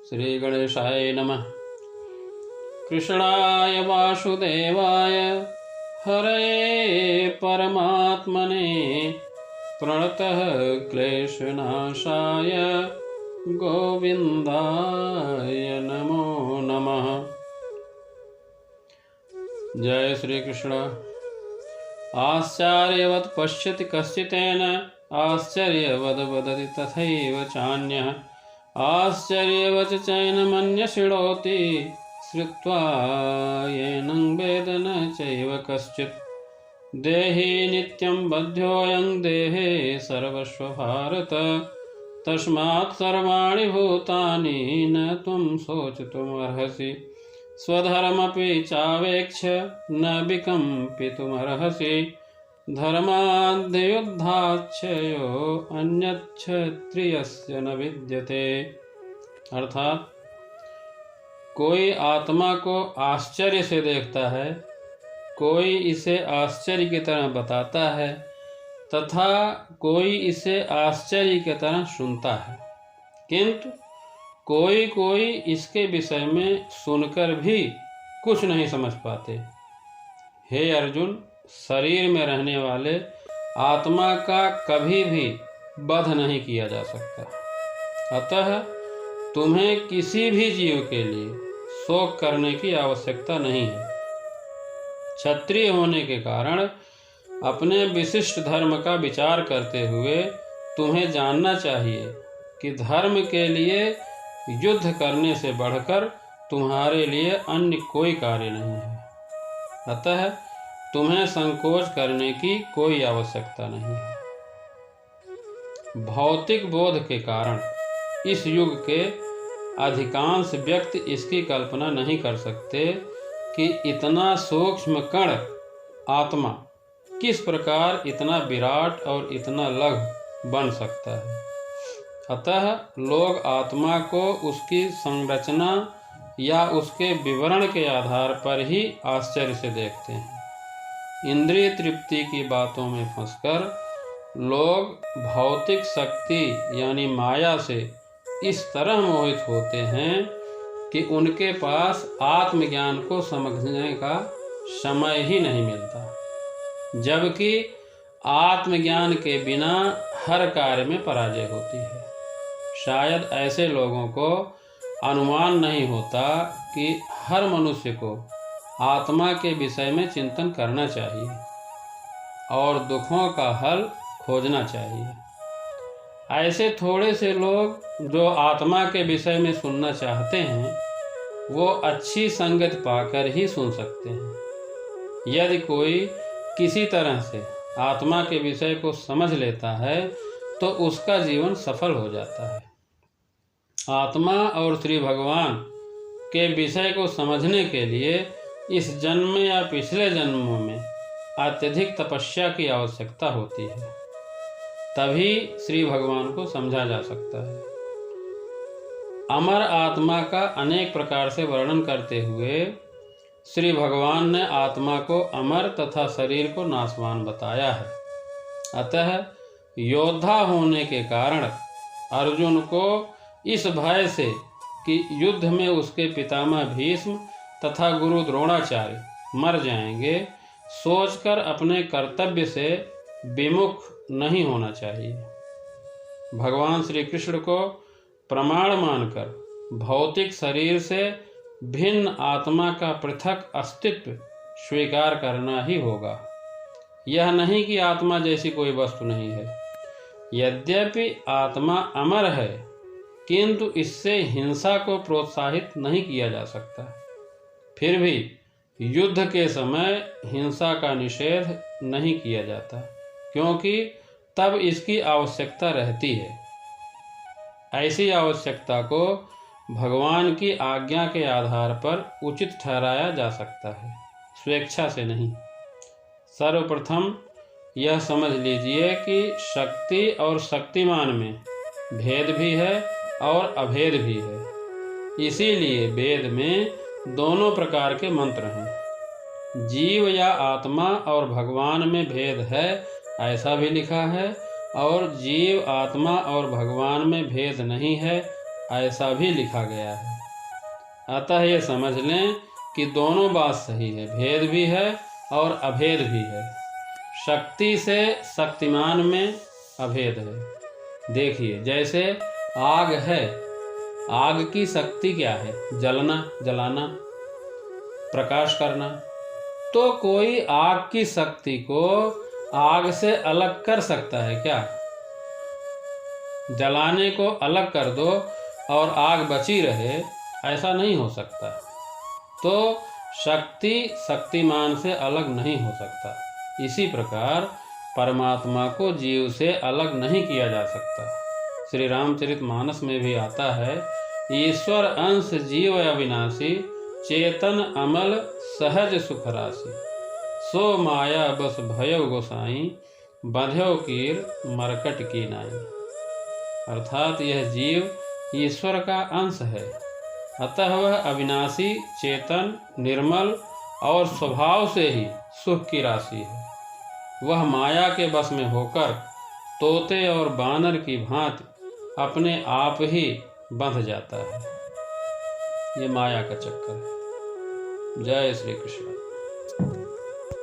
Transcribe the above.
श्री गणेशाय नमः। कृष्णाय वासुदेवाय हरे परमात्मने प्रणतः क्लेशनाशाय गोविंदाय नमो नमः। जय श्री कृष्ण। आश्चर्यवत् पश्यति कश्चितेन आश्चर्यवद् वदति तथैव चान्यः आश्चर्यवच् चैनमन्यषिणोति श्रुत्वा येनं वेद न चैव कश्चित्। देहि नित्यं बध्योऽयं देहे सर्वस्व भारत तस्मात् सर्वाणि भूतानि न त्वं शोचितुमर्हसि स्वधर्ममपि चावेक्ष न विकम्पितुमर्हसि धर्माद्युद्धाच्छयो अन्यच्छत्रियस्य न विद्यते। अर्थात कोई आत्मा को आश्चर्य से देखता है, कोई इसे आश्चर्य की तरह बताता है तथा कोई इसे आश्चर्य की तरह सुनता है, किंतु कोई कोई इसके विषय में सुनकर भी कुछ नहीं समझ पाते। हे अर्जुन, शरीर में रहने वाले आत्मा का कभी भी वध नहीं किया जा सकता। अतः तुम्हें किसी भी जीव के लिए शोक करने की आवश्यकता नहीं है। क्षत्रिय होने के कारण अपने विशिष्ट धर्म का विचार करते हुए तुम्हें जानना चाहिए कि धर्म के लिए युद्ध करने से बढ़कर तुम्हारे लिए अन्य कोई कार्य नहीं है। अतः तुम्हें संकोच करने की कोई आवश्यकता नहीं है। भौतिक बोध के कारण इस युग के अधिकांश व्यक्ति इसकी कल्पना नहीं कर सकते कि इतना सूक्ष्म कण आत्मा किस प्रकार इतना विराट और इतना लघु बन सकता है। अतः लोग आत्मा को उसकी संरचना या उसके विवरण के आधार पर ही आश्चर्य से देखते हैं। इंद्रिय तृप्ति की बातों में फंसकर लोग भौतिक शक्ति यानी माया से इस तरह मोहित होते हैं कि उनके पास आत्मज्ञान को समझने का समय ही नहीं मिलता, जबकि आत्मज्ञान के बिना हर कार्य में पराजय होती है। शायद ऐसे लोगों को अनुमान नहीं होता कि हर मनुष्य को आत्मा के विषय में चिंतन करना चाहिए और दुखों का हल खोजना चाहिए। ऐसे थोड़े से लोग जो आत्मा के विषय में सुनना चाहते हैं, वो अच्छी संगत पाकर ही सुन सकते हैं। यदि कोई किसी तरह से आत्मा के विषय को समझ लेता है तो उसका जीवन सफल हो जाता है। आत्मा और श्री भगवान के विषय को समझने के लिए इस जन्म या पिछले जन्मों में अत्यधिक तपस्या की आवश्यकता होती है, तभी श्री भगवान को समझा जा सकता है। अमर आत्मा का अनेक प्रकार से वर्णन करते हुए श्री भगवान ने आत्मा को अमर तथा शरीर को नाशवान बताया है। अतः योद्धा होने के कारण अर्जुन को इस भय से कि युद्ध में उसके पितामह भीष्म तथा गुरु द्रोणाचार्य मर जाएंगे, सोचकर अपने कर्तव्य से विमुख नहीं होना चाहिए। भगवान श्री कृष्ण को प्रमाण मानकर भौतिक शरीर से भिन्न आत्मा का पृथक अस्तित्व स्वीकार करना ही होगा। यह नहीं कि आत्मा जैसी कोई वस्तु नहीं है। यद्यपि आत्मा अमर है, किंतु इससे हिंसा को प्रोत्साहित नहीं किया जा सकता। फिर भी युद्ध के समय हिंसा का निषेध नहीं किया जाता, क्योंकि तब इसकी आवश्यकता रहती है। ऐसी आवश्यकता को भगवान की आज्ञा के आधार पर उचित ठहराया जा सकता है, स्वेच्छा से नहीं। सर्वप्रथम यह समझ लीजिए कि शक्ति और शक्तिमान में भेद भी है और अभेद भी है। इसीलिए वेद में दोनों प्रकार के मंत्र हैं। जीव या आत्मा और भगवान में भेद है ऐसा भी लिखा है, और जीव आत्मा और भगवान में भेद नहीं है ऐसा भी लिखा गया है। अतः ये समझ लें कि दोनों बात सही है, भेद भी है और अभेद भी है। शक्ति से शक्तिमान में अभेद है। देखिए, जैसे आग है, आग की शक्ति क्या है? जलना, जलाना, प्रकाश करना। तो कोई आग की शक्ति को आग से अलग कर सकता है क्या? जलाने को अलग कर दो और आग बची रहे, ऐसा नहीं हो सकता। तो शक्ति शक्तिमान से अलग नहीं हो सकता। इसी प्रकार परमात्मा को जीव से अलग नहीं किया जा सकता। श्री रामचरितमानस में भी आता है, ईश्वर अंश जीव अविनाशी, चेतन अमल सहज सुख राशि, सो माया बस भयो गोसाई, बंध्यो कीर मरकट की नाई। अर्थात यह जीव ईश्वर का अंश है, अतः वह अविनाशी, चेतन, निर्मल और स्वभाव से ही सुख की राशि है। वह माया के बस में होकर तोते और बानर की भांति अपने आप ही बंध जाता है। ये माया का चक्कर है। जय श्री कृष्ण।